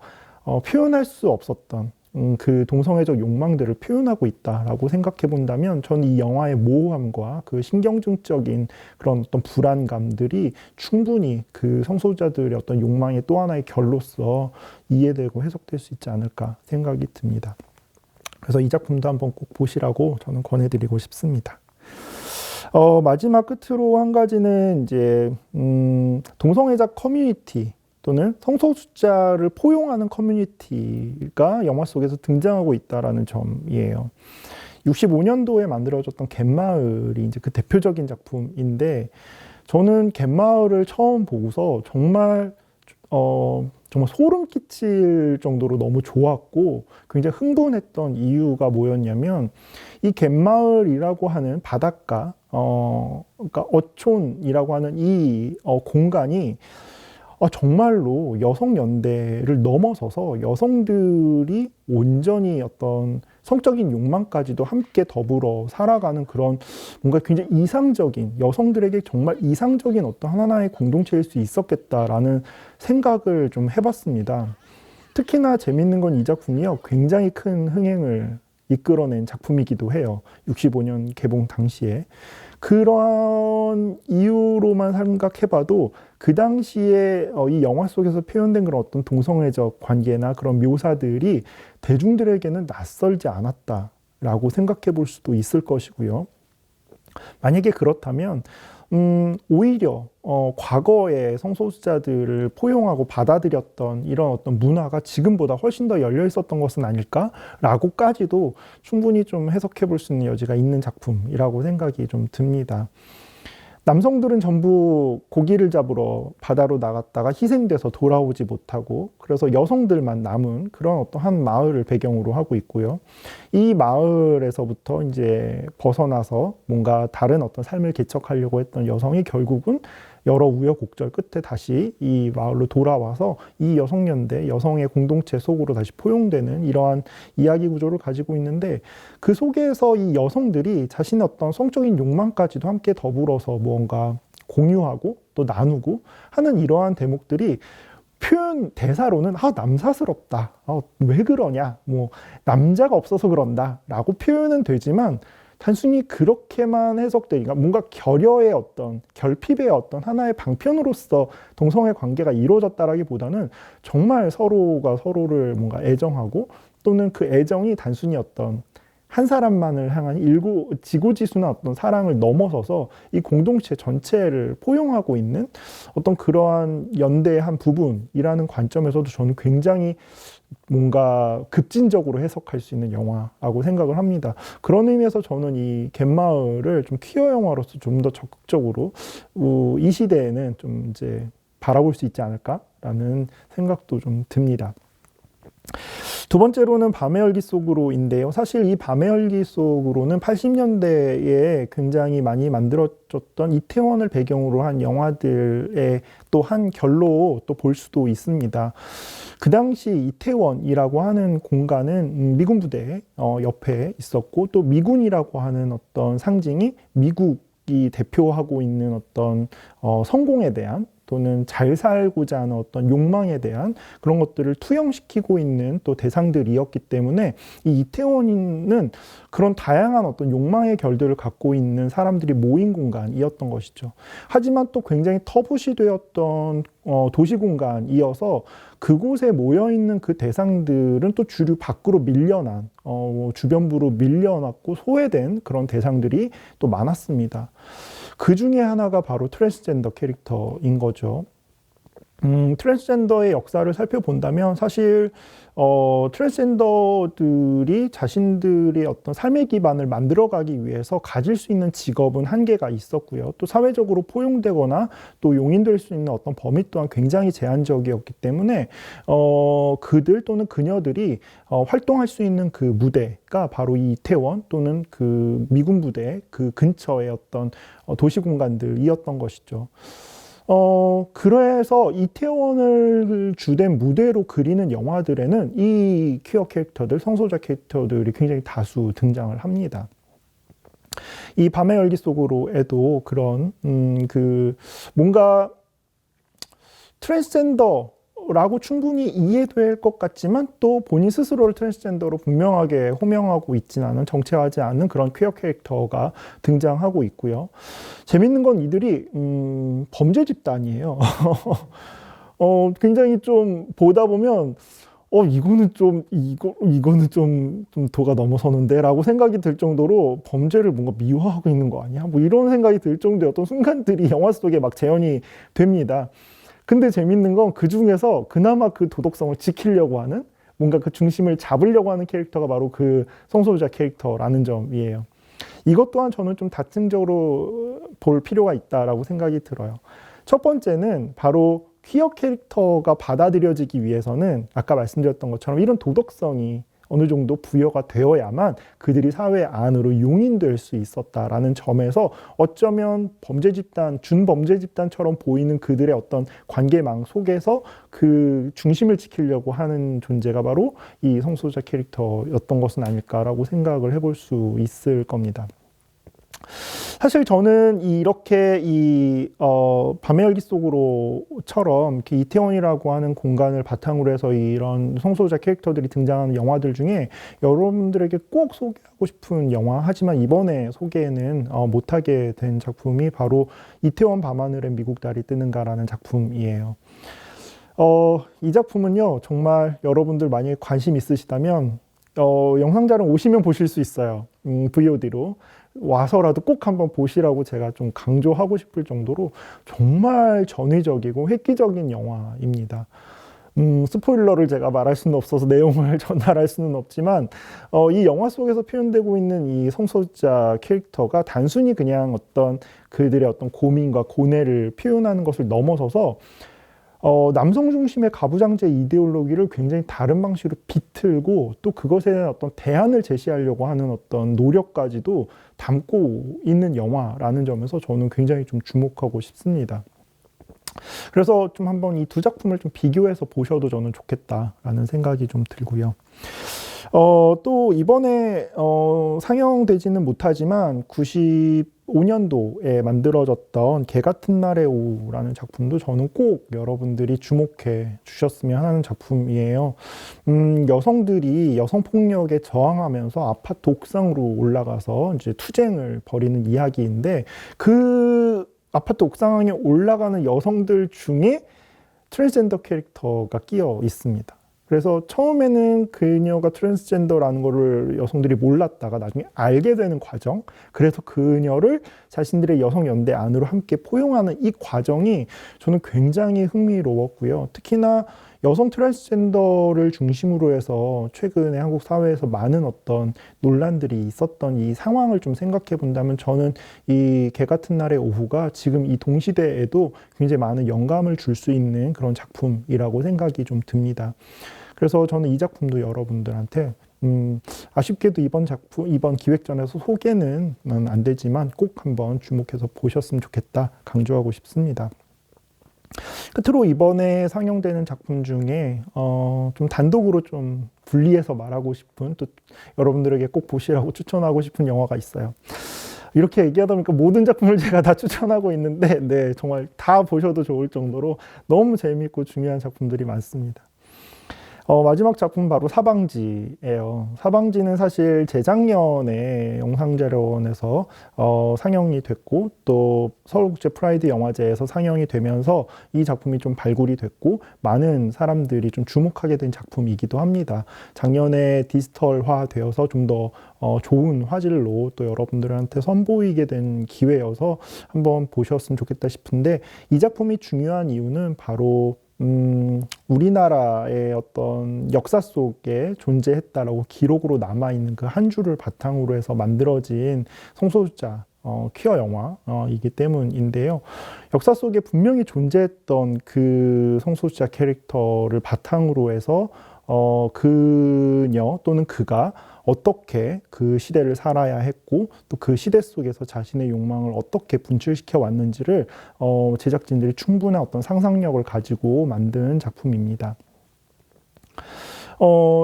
표현할 수 없었던 그 동성애적 욕망들을 표현하고 있다라고 생각해 본다면 저는 이 영화의 모호함과 그 신경증적인 그런 어떤 불안감들이 충분히 그 성소수자들의 어떤 욕망의 또 하나의 결로서 이해되고 해석될 수 있지 않을까 생각이 듭니다. 그래서 이 작품도 한번 꼭 보시라고 저는 권해드리고 싶습니다. 마지막 끝으로 한 가지는 이제 동성애자 커뮤니티 또는 성소수자를 포용하는 커뮤니티가 영화 속에서 등장하고 있다라는 점이에요. 65년도에 만들어졌던 갯마을이 이제 그 대표적인 작품인데 저는 갯마을을 처음 보고서 정말 소름 끼칠 정도로 너무 좋았고 굉장히 흥분했던 이유가 뭐였냐면 이 갯마을이라고 하는 바닷가, 그러니까 어촌이라고 하는 이 공간이 정말로 여성 연대를 넘어서서 여성들이 온전히 어떤 성적인 욕망까지도 함께 더불어 살아가는 그런 뭔가 굉장히 이상적인, 여성들에게 정말 이상적인 어떤 하나의 공동체일 수 있었겠다라는 생각을 좀 해봤습니다. 특히나 재밌는 건 이 작품이요, 굉장히 큰 흥행을 이끌어낸 작품이기도 해요. 65년 개봉 당시에. 그런 이유로만 생각해봐도 그 당시에 이 영화 속에서 표현된 그런 어떤 동성애적 관계나 그런 묘사들이 대중들에게는 낯설지 않았다라고 생각해 볼 수도 있을 것이고요. 만약에 그렇다면 오히려 과거에 성소수자들을 포용하고 받아들였던 이런 어떤 문화가 지금보다 훨씬 더 열려 있었던 것은 아닐까라고까지도 충분히 좀 해석해 볼 수 있는 여지가 있는 작품이라고 생각이 좀 듭니다. 남성들은 전부 고기를 잡으러 바다로 나갔다가 희생돼서 돌아오지 못하고 그래서 여성들만 남은 그런 어떤 한 마을을 배경으로 하고 있고요. 이 마을에서부터 이제 벗어나서 뭔가 다른 어떤 삶을 개척하려고 했던 여성이 결국은 여러 우여곡절 끝에 다시 이 마을로 돌아와서 이 여성연대, 여성의 공동체 속으로 다시 포용되는 이러한 이야기 구조를 가지고 있는데 그 속에서 이 여성들이 자신의 어떤 성적인 욕망까지도 함께 더불어서 무언가 공유하고 또 나누고 하는 이러한 대목들이 표현 대사로는 남사스럽다, 왜 그러냐, 뭐 남자가 없어서 그런다라고 표현은 되지만 단순히 그렇게만 해석되니까 뭔가 결여의 어떤 결핍의 어떤 하나의 방편으로서 동성애 관계가 이루어졌다라기보다는 정말 서로가 서로를 뭔가 애정하고 또는 그 애정이 단순히 어떤 한 사람만을 향한 지고지순한 어떤 사랑을 넘어서서 이 공동체 전체를 포용하고 있는 어떤 그러한 연대의 한 부분이라는 관점에서도 저는 굉장히 뭔가 급진적으로 해석할 수 있는 영화라고 생각을 합니다. 그런 의미에서 저는 이 갯마을을 좀 퀴어 영화로서 좀 더 적극적으로 이 시대에는 좀 이제 바라볼 수 있지 않을까라는 생각도 좀 듭니다. 두 번째로는 밤의 열기 속으로인데요. 사실 이 밤의 열기 속으로는 80년대에 굉장히 많이 만들어졌던 이태원을 배경으로 한 영화들의 또 한 결로 또 볼 수도 있습니다. 그 당시 이태원이라고 하는 공간은 미군 부대 옆에 있었고 또 미군이라고 하는 어떤 상징이 미국이 대표하고 있는 어떤 성공에 대한 또는 잘 살고자 하는 어떤 욕망에 대한 그런 것들을 투영시키고 있는 또 대상들이었기 때문에 이 이태원은 그런 다양한 어떤 욕망의 결들을 갖고 있는 사람들이 모인 공간이었던 것이죠. 하지만 또 굉장히 터부시되었던 도시 공간이어서 그곳에 모여있는 그 대상들은 또 주류 밖으로 밀려난 주변부로 밀려났고 소외된 그런 대상들이 또 많았습니다. 그 중에 하나가 바로 트랜스젠더 캐릭터인 거죠. 트랜스젠더의 역사를 살펴본다면 사실 트랜스젠더들이 자신들의 어떤 삶의 기반을 만들어가기 위해서 가질 수 있는 직업은 한계가 있었고요. 또 사회적으로 포용되거나 또 용인될 수 있는 어떤 범위 또한 굉장히 제한적이었기 때문에 그들 또는 그녀들이 활동할 수 있는 그 무대가 바로 이 이태원 또는 그 미군 부대 그 근처의 어떤 도시 공간들이었던 것이죠. 그래서 이태원을 주된 무대로 그리는 영화들에는 이 퀴어 캐릭터들, 성소자 캐릭터들이 굉장히 다수 등장을 합니다. 이 밤의 열기 속으로에도 그런 뭔가 트랜스젠더 라고 충분히 이해될 것 같지만 또 본인 스스로를 트랜스젠더로 분명하게 호명하고 있지는 않은, 정체하지 않은 그런 퀴어 캐릭터가 등장하고 있고요. 재밌는 건 이들이 범죄 집단이에요. 굉장히 좀 보다 보면 이거는 좀 도가 넘어서는데 라고 생각이 들 정도로 범죄를 뭔가 미화하고 있는 거 아니야? 뭐 이런 생각이 들 정도의 어떤 순간들이 영화 속에 막 재현이 됩니다. 근데 재밌는 건 그 중에서 그나마 그 도덕성을 지키려고 하는, 뭔가 그 중심을 잡으려고 하는 캐릭터가 바로 그 성소수자 캐릭터라는 점이에요. 이것 또한 저는 좀 다층적으로 볼 필요가 있다라고 생각이 들어요. 첫 번째는 바로 퀴어 캐릭터가 받아들여지기 위해서는 아까 말씀드렸던 것처럼 이런 도덕성이 어느 정도 부여가 되어야만 그들이 사회 안으로 용인될 수 있었다라는 점에서 어쩌면 범죄 집단, 준범죄 집단처럼 보이는 그들의 어떤 관계망 속에서 그 중심을 지키려고 하는 존재가 바로 이 성소수자 캐릭터였던 것은 아닐까라고 생각을 해볼 수 있을 겁니다. 사실 저는 이렇게 밤의 열기 속으로처럼 이태원이라고 하는 공간을 바탕으로 해서 이런 성소수자 캐릭터들이 등장하는 영화들 중에 여러분들에게 꼭 소개하고 싶은 영화, 하지만 이번에 소개는 못하게 된 작품이 바로 이태원 밤하늘에 미국 달이 뜨는가라는 작품이에요. 이 작품은요, 정말 여러분들 만약에 관심 있으시다면 영상자랑 오시면 보실 수 있어요. VOD로. 와서라도 꼭 한번 보시라고 제가 좀 강조하고 싶을 정도로 정말 전위적이고 획기적인 영화입니다. 스포일러를 제가 말할 수는 없어서 내용을 전달할 수는 없지만 이 영화 속에서 표현되고 있는 이 성소수자 캐릭터가 단순히 그냥 어떤 그들의 어떤 고민과 고뇌를 표현하는 것을 넘어서서 남성 중심의 가부장제 이데올로기를 굉장히 다른 방식으로 비틀고 또 그것에 대한 어떤 대안을 제시하려고 하는 어떤 노력까지도 담고 있는 영화라는 점에서 저는 굉장히 좀 주목하고 싶습니다. 그래서 좀 한번 이 두 작품을 좀 비교해서 보셔도 저는 좋겠다라는 생각이 좀 들고요. 또 이번에 상영되지는 못하지만 95년도에 만들어졌던 개 같은 날의 오후라는 작품도 저는 꼭 여러분들이 주목해 주셨으면 하는 작품이에요. 여성들이 여성폭력에 저항하면서 아파트 옥상으로 올라가서 이제 투쟁을 벌이는 이야기인데 그 아파트 옥상에 올라가는 여성들 중에 트랜스젠더 캐릭터가 끼어 있습니다. 그래서 처음에는 그녀가 트랜스젠더라는 거를 여성들이 몰랐다가 나중에 알게 되는 과정, 그래서 그녀를 자신들의 여성연대 안으로 함께 포용하는 이 과정이 저는 굉장히 흥미로웠고요. 특히나 여성 트랜스젠더를 중심으로 해서 최근에 한국 사회에서 많은 어떤 논란들이 있었던 이 상황을 좀 생각해 본다면 저는 이 개 같은 날의 오후가 지금 이 동시대에도 굉장히 많은 영감을 줄 수 있는 그런 작품이라고 생각이 좀 듭니다. 그래서 저는 이 작품도 여러분들한테 아쉽게도 이번 기획전에서 소개는 안 되지만 꼭 한번 주목해서 보셨으면 좋겠다 강조하고 싶습니다. 끝으로 이번에 상영되는 작품 중에 좀 단독으로 좀 분리해서 말하고 싶은, 또 여러분들에게 꼭 보시라고 추천하고 싶은 영화가 있어요. 이렇게 얘기하다 보니까 모든 작품을 제가 다 추천하고 있는데 네, 정말 다 보셔도 좋을 정도로 너무 재미있고 중요한 작품들이 많습니다. 마지막 작품은 바로 사방지예요. 사방지는 사실 재작년에 영상자료원에서 상영이 됐고 또 서울국제 프라이드 영화제에서 상영이 되면서 이 작품이 좀 발굴이 됐고 많은 사람들이 좀 주목하게 된 작품이기도 합니다. 작년에 디지털화 되어서 좀 더 좋은 화질로 또 여러분들한테 선보이게 된 기회여서 한번 보셨으면 좋겠다 싶은데, 이 작품이 중요한 이유는 바로 우리나라의 어떤 역사 속에 존재했다라고 기록으로 남아있는 그 한 줄을 바탕으로 해서 만들어진 성소수자 퀴어 영화이기 때문인데요. 역사 속에 분명히 존재했던 그 성소수자 캐릭터를 바탕으로 해서 그녀 또는 그가 어떻게 그 시대를 살아야 했고 또 그 시대 속에서 자신의 욕망을 어떻게 분출시켜 왔는지를 제작진들이 충분한 어떤 상상력을 가지고 만든 작품입니다.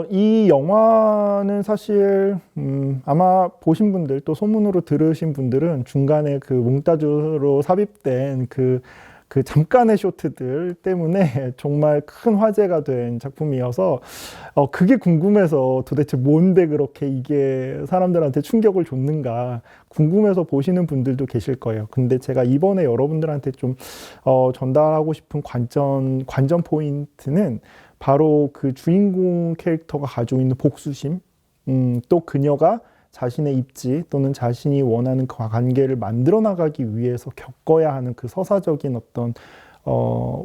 이 영화는 사실 아마 보신 분들 또 소문으로 들으신 분들은 중간에 그 몽타주로 삽입된 그 그 잠깐의 쇼트들 때문에 정말 큰 화제가 된 작품이어서 그게 궁금해서 도대체 뭔데 그렇게 이게 사람들한테 충격을 줬는가 궁금해서 보시는 분들도 계실 거예요. 근데 제가 이번에 여러분들한테 좀 전달하고 싶은 관전 포인트는 바로 그 주인공 캐릭터가 가지고 있는 복수심, 또 그녀가 자신의 입지 또는 자신이 원하는 그 관계를 만들어 나가기 위해서 겪어야 하는 그 서사적인 어떤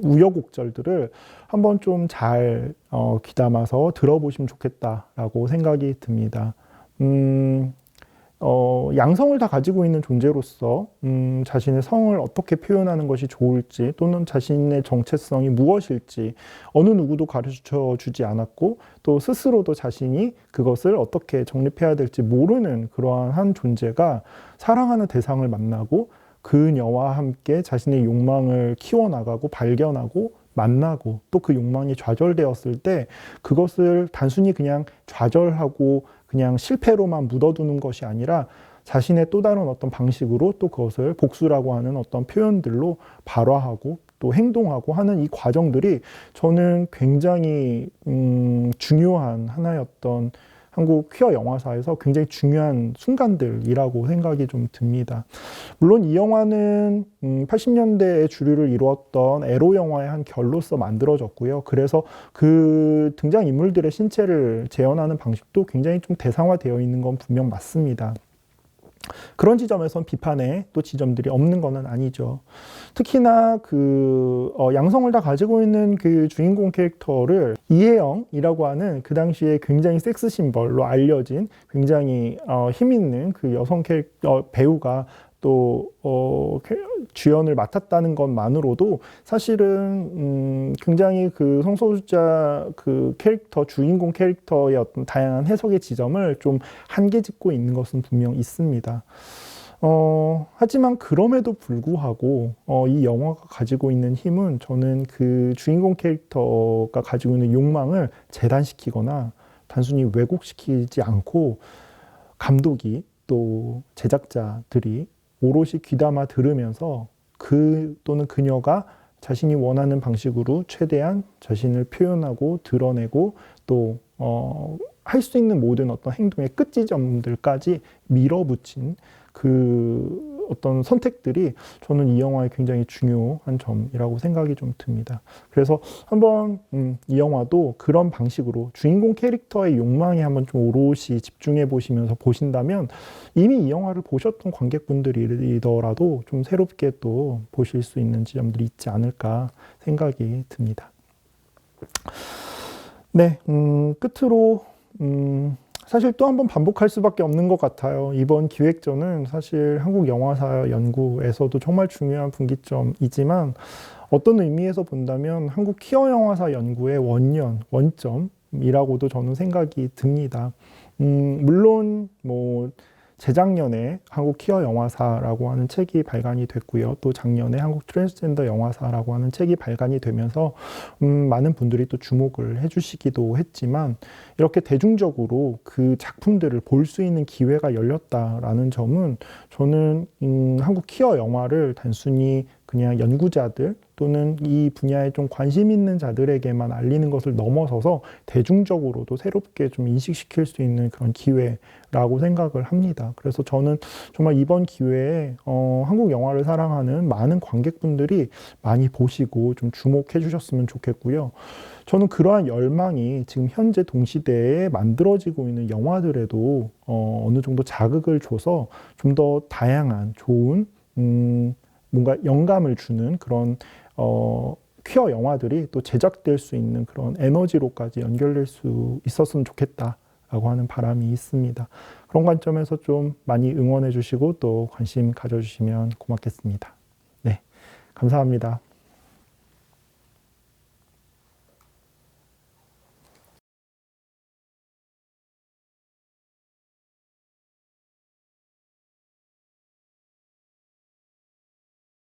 우여곡절들을 한번 좀 잘 귀담아서 들어보시면 좋겠다라고 생각이 듭니다. 양성을 다 가지고 있는 존재로서 자신의 성을 어떻게 표현하는 것이 좋을지 또는 자신의 정체성이 무엇일지 어느 누구도 가르쳐 주지 않았고 또 스스로도 자신이 그것을 어떻게 정립해야 될지 모르는 그러한 한 존재가 사랑하는 대상을 만나고 그녀와 함께 자신의 욕망을 키워나가고 발견하고 만나고 또 그 욕망이 좌절되었을 때 그것을 단순히 그냥 좌절하고 그냥 실패로만 묻어두는 것이 아니라 자신의 또 다른 어떤 방식으로 또 그것을 복수라고 하는 어떤 표현들로 발화하고 또 행동하고 하는 이 과정들이 저는 굉장히 중요한 하나였던 한국 퀴어 영화사에서 굉장히 중요한 순간들이라고 생각이 좀 듭니다. 물론 이 영화는 80년대에 주류를 이루었던 에로 영화의 한 결로서 만들어졌고요. 그래서 그 등장인물들의 신체를 재현하는 방식도 굉장히 좀 대상화되어 있는 건 분명 맞습니다. 그런 지점에선 비판의 또 지점들이 없는 것은 아니죠. 특히나 그 양성을 다 가지고 있는 그 주인공 캐릭터를 이혜영이라고 하는 그 당시에 굉장히 섹스 심벌로 알려진 굉장히 힘 있는 그 여성 배우가 또 주연을 맡았다는 것만으로도 사실은 굉장히 그 성소수자 그 캐릭터 주인공 캐릭터의 어떤 다양한 해석의 지점을 좀 한계 짓고 있는 것은 분명 있습니다. 하지만 그럼에도 불구하고 이 영화가 가지고 있는 힘은 저는 그 주인공 캐릭터가 가지고 있는 욕망을 재단시키거나 단순히 왜곡시키지 않고 감독이 또 제작자들이 오롯이 귀담아 들으면서 또는 그녀가 자신이 원하는 방식으로 최대한 자신을 표현하고 드러내고 또 할 수 있는 모든 어떤 행동의 끝지점들까지 밀어붙인 그 어떤 선택들이 저는 이 영화의 굉장히 중요한 점이라고 생각이 좀 듭니다. 그래서 한번 이 영화도 그런 방식으로 주인공 캐릭터의 욕망에 한번 좀 오롯이 집중해 보시면서 보신다면 이미 이 영화를 보셨던 관객분들이더라도 좀 새롭게 또 보실 수 있는 지점들이 있지 않을까 생각이 듭니다. 네, 끝으로 사실 또 한 번 반복할 수밖에 없는 것 같아요. 이번 기획전은 사실 한국영화사 연구에서도 정말 중요한 분기점이지만 어떤 의미에서 본다면 한국 퀴어 영화사 연구의 원점이라고도 저는 생각이 듭니다. 물론 뭐 재작년에 한국 퀴어 영화사라고 하는 책이 발간이 됐고요. 또 작년에 한국 트랜스젠더 영화사라고 하는 책이 발간이 되면서 많은 분들이 또 주목을 해주시기도 했지만 이렇게 대중적으로 그 작품들을 볼 수 있는 기회가 열렸다라는 점은 저는 한국 퀴어 영화를 단순히 그냥 연구자들 또는 이 분야에 좀 관심 있는 자들에게만 알리는 것을 넘어서서 대중적으로도 새롭게 좀 인식시킬 수 있는 그런 기회라고 생각을 합니다. 그래서 저는 정말 이번 기회에 한국 영화를 사랑하는 많은 관객분들이 많이 보시고 좀 주목해 주셨으면 좋겠고요. 저는 그러한 열망이 지금 현재 동시대에 만들어지고 있는 영화들에도 어느 정도 자극을 줘서 좀 더 다양한 좋은 뭔가 영감을 주는 그런 퀴어 영화들이 또 제작될 수 있는 그런 에너지로까지 연결될 수 있었으면 좋겠다라고 하는 바람이 있습니다. 그런 관점에서 좀 많이 응원해 주시고 또 관심 가져주시면 고맙겠습니다. 네, 감사합니다.